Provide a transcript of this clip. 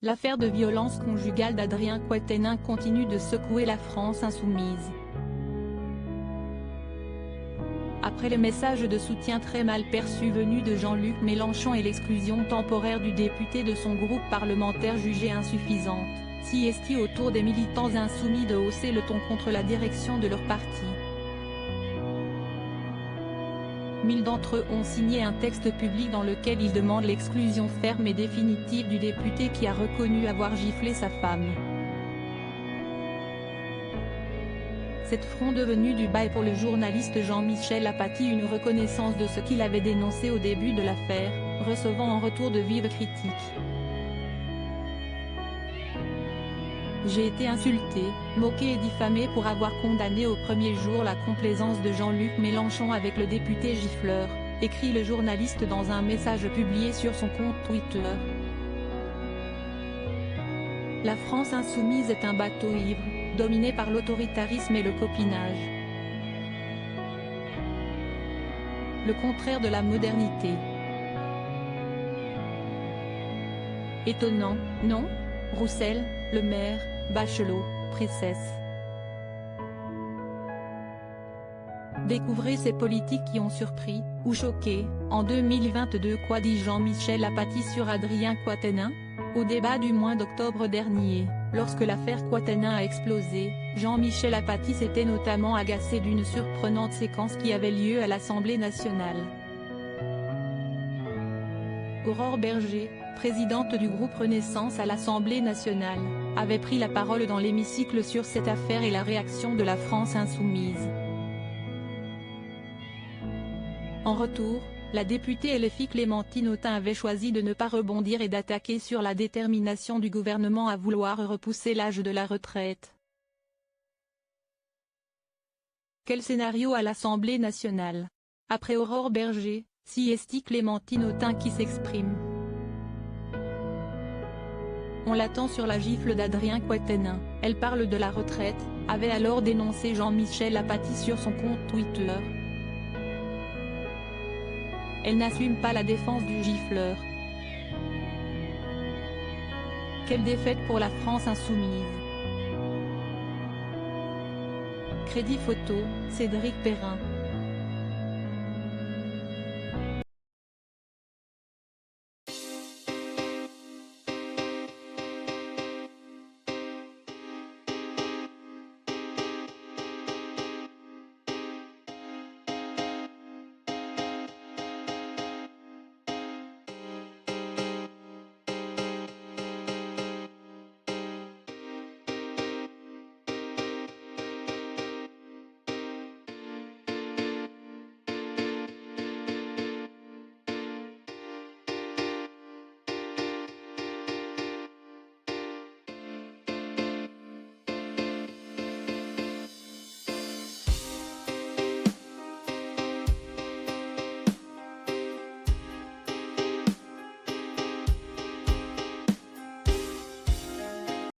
L'affaire de violence conjugale d'Adrien Quatennens continue de secouer la France insoumise. Après les messages de soutien très mal perçus venus de Jean-Luc Mélenchon et l'exclusion temporaire du député de son groupe parlementaire jugée insuffisante, siesti autour des militants insoumis de hausser le ton contre la direction de leur parti. 1000 d'entre eux ont signé un texte public dans lequel ils demandent l'exclusion ferme et définitive du député qui a reconnu avoir giflé sa femme. Cette fronde venue du bas est pour le journaliste Jean-Michel Apathy une reconnaissance de ce qu'il avait dénoncé au début de l'affaire, recevant en retour de vives critiques. J'ai été insulté, moqué et diffamé pour avoir condamné au premier jour la complaisance de Jean-Luc Mélenchon avec le député gifleur, écrit le journaliste dans un message publié sur son compte Twitter. La France insoumise est un bateau ivre, dominé par l'autoritarisme et le copinage. Le contraire de la modernité. Étonnant, non? Roussel, Le Maire, Bachelot, Pressès. Découvrez ces politiques qui ont surpris, ou choqué, en 2022. Quoi dit Jean-Michel Apathy sur Adrien Quatennens? Au débat du mois d'octobre dernier, lorsque l'affaire Quatennens a explosé, Jean-Michel Apathy s'était notamment agacé d'une surprenante séquence qui avait lieu à l'Assemblée nationale. Aurore Bergé, présidente du groupe Renaissance à l'Assemblée nationale, avait pris la parole dans l'hémicycle sur cette affaire et la réaction de la France insoumise. En retour, la députée LFI Clémentine Autain avait choisi de ne pas rebondir et d'attaquer sur la détermination du gouvernement à vouloir repousser l'âge de la retraite. Quel scénario à l'Assemblée nationale? Après Aurore Bergé, siesti Clémentine Autain qui s'exprime. On l'attend sur la gifle d'Adrien Quatennens, elle parle de la retraite, avait alors dénoncé Jean-Michel Apathy sur son compte Twitter. Elle n'assume pas la défense du gifleur. Quelle défaite pour la France insoumise. Crédit photo, Cédric Perrin.